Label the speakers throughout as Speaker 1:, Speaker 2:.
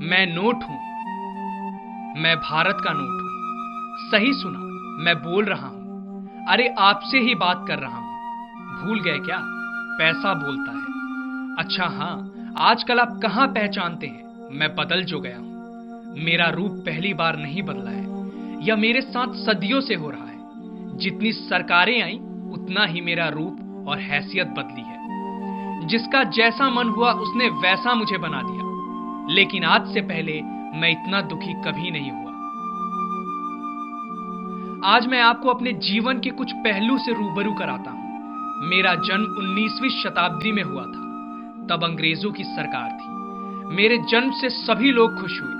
Speaker 1: मैं नोट हूं, मैं भारत का नोट हूं। सही सुना, मैं बोल रहा हूं। अरे आपसे ही बात कर रहा हूं। भूल गए क्या? पैसा बोलता है। अच्छा हाँ, आजकल आप कहां पहचानते हैं, मैं बदल जो गया हूं। मेरा रूप पहली बार नहीं बदला है, यह मेरे साथ सदियों से हो रहा है। जितनी सरकारें आई उतना ही मेरा रूप और हैसियत बदली है। जिसका जैसा मन हुआ उसने वैसा मुझे बना दिया, लेकिन आज से पहले मैं इतना दुखी कभी नहीं हुआ। आज मैं आपको अपने जीवन के कुछ पहलू से रूबरू कराता हूं। मेरा जन्म 19वीं शताब्दी में हुआ था। तब अंग्रेजों की सरकार थी। मेरे जन्म से सभी लोग खुश हुए,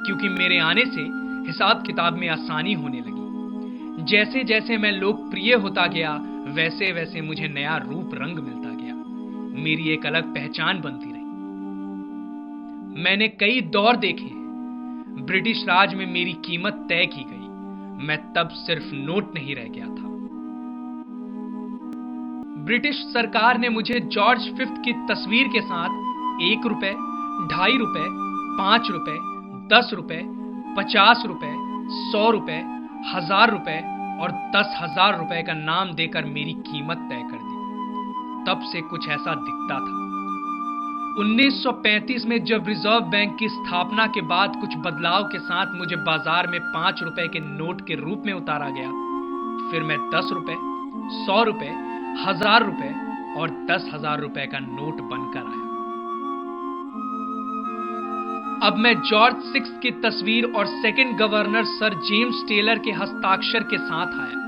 Speaker 1: क्योंकि मेरे आने से हिसाब किताब में आसानी होने लगी। जैसे जैसे मैं लोकप्रिय होता गया, वैसे वैसे मुझे नया रूप रंग मिलता गया। मेरी एक अलग पहचान बनती रही। मैंने कई दौर देखे हैं। ब्रिटिश राज में मेरी कीमत तय की गई। मैं तब सिर्फ नोट नहीं रह गया था। ब्रिटिश सरकार ने मुझे जॉर्ज फिफ्थ की तस्वीर के साथ 1 रुपए, 2.5 रुपए, 5 रुपए, 10 रुपए, 50 रुपए, 100 रुपए, 1000 रुपए और 10,000 रुपए का नाम देकर मेरी कीमत तय कर दी। तब से कुछ ऐसा दिखता था। 1935 में जब रिजर्व बैंक की स्थापना के बाद कुछ बदलाव के साथ मुझे बाजार में 5 रुपए के नोट के रूप में उतारा गया, फिर मैं 10 रुपए, 100 रुपए, 1000 रुपए और 10,000 रुपए का नोट बनकर आया। अब मैं जॉर्ज सिक्स्थ की तस्वीर और second governor sir James Taylor के हस्ताक्षर के साथ आया।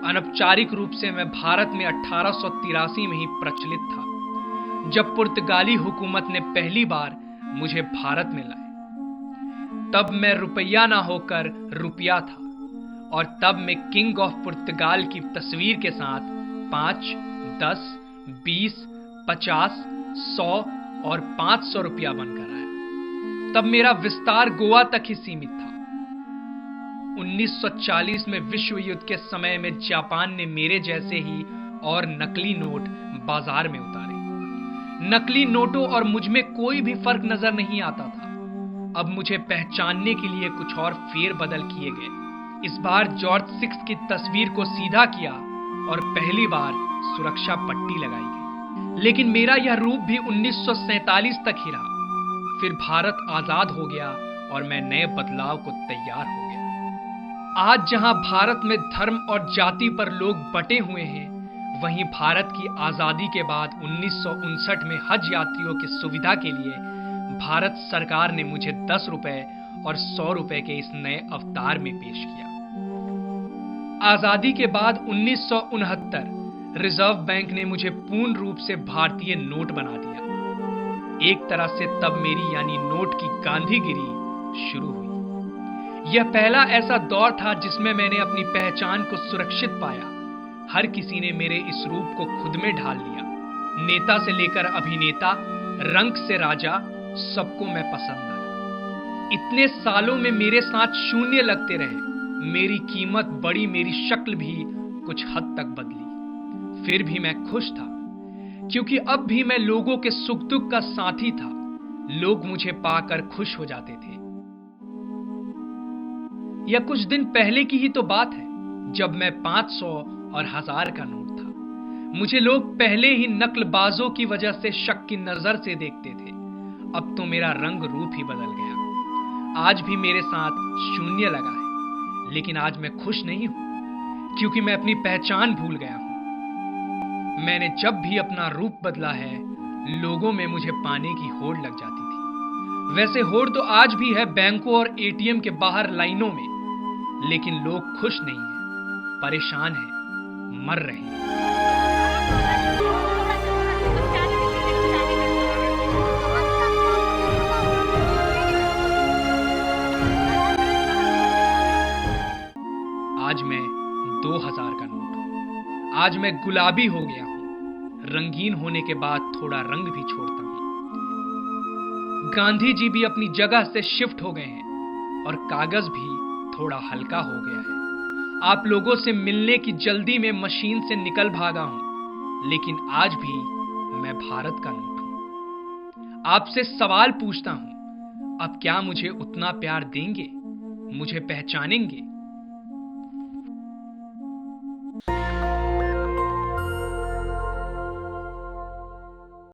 Speaker 1: अनौपचारिक रूप से मैं भारत में 1883 में ही प्रचलित था, जब पुर्तगाली हुकूमत ने पहली बार मुझे भारत में लाए। तब मैं रुपया ना होकर रुपया था, और तब मैं किंग ऑफ पुर्तगाल की तस्वीर के साथ 5, 10, 20, 50, 100 और 500 रुपया बनकर आया। तब मेरा विस्तार गोवा तक ही सीमित था। 1940 में विश्व युद्ध के समय में जापान ने मेरे जैसे ही और नकली नोट बाजार में उतारे। नकली नोटों और मुझ में कोई भी फर्क नजर नहीं आता था। अब मुझे पहचानने के लिए कुछ और फेरबदल किए गए। इस बार जॉर्ज सिक्स्थ की तस्वीर को सीधा किया और पहली बार सुरक्षा पट्टी लगाई गई। लेकिन मेरा यह रूप भी 1947 तक ही रहा। फिर भारत आजाद हो गया और मैं नए बदलाव को तैयार हो गया। आज जहां भारत में धर्म और जाति पर लोग बटे हुए हैं, वहीं भारत की आजादी के बाद 1959 में हज यात्रियों की सुविधा के लिए भारत सरकार ने मुझे 10 रुपए और 100 रुपए के इस नए अवतार में पेश किया। आजादी के बाद 1969 रिजर्व बैंक ने मुझे पूर्ण रूप से भारतीय नोट बना दिया। एक तरह से तब मेरी यानी नोट की गांधीगिरी शुरू हुई। यह पहला ऐसा दौर था जिसमें मैंने अपनी पहचान को सुरक्षित पाया। हर किसी ने मेरे इस रूप को खुद में ढाल लिया। नेता से लेकर अभिनेता, रंग से राजा, सबको मैं पसंद आया। इतने सालों में मेरे साथ शून्य लगते रहे। मेरी कीमत बढ़ी, मेरी शक्ल भी कुछ हद तक बदली। फिर भी मैं खुश था, क्योंकि अब भी मैं लोगों के सुख दुख का साथी था। लोग मुझे पाकर खुश हो जाते थे। यह कुछ दिन पहले की ही तो बात है, जब मैं 500 और 1000 का नोट था। मुझे लोग पहले ही नकलबाजों की वजह से शक की नजर से देखते थे। अब तो मेरा रंग रूप ही बदल गया। आज भी मेरे साथ शून्य लगा है, लेकिन आज मैं खुश नहीं हूं, क्योंकि मैं अपनी पहचान भूल गया हूं। मैंने जब भी अपना रूप बदला है, लोगों में मुझे पाने की होड़ लग जाती थी। वैसे होड़ तो आज भी है बैंकों और एटीएम के बाहर लाइनों में, लेकिन लोग खुश नहीं हैं, परेशान हैं, मर रहे हैं। आज मैं 2000 का नोट हूं। आज मैं गुलाबी हो गया हूं। रंगीन होने के बाद थोड़ा रंग भी छोड़ता हूं। गांधी जी भी अपनी जगह से शिफ्ट हो गए हैं और कागज भी थोड़ा हल्का हो गया है। आप लोगों से मिलने की जल्दी में मशीन से निकल भागा हूं, लेकिन आज भी मैं भारत का नोट हूं। आपसे सवाल पूछता हूं, अब क्या मुझे उतना प्यार देंगे, मुझे पहचानेंगे?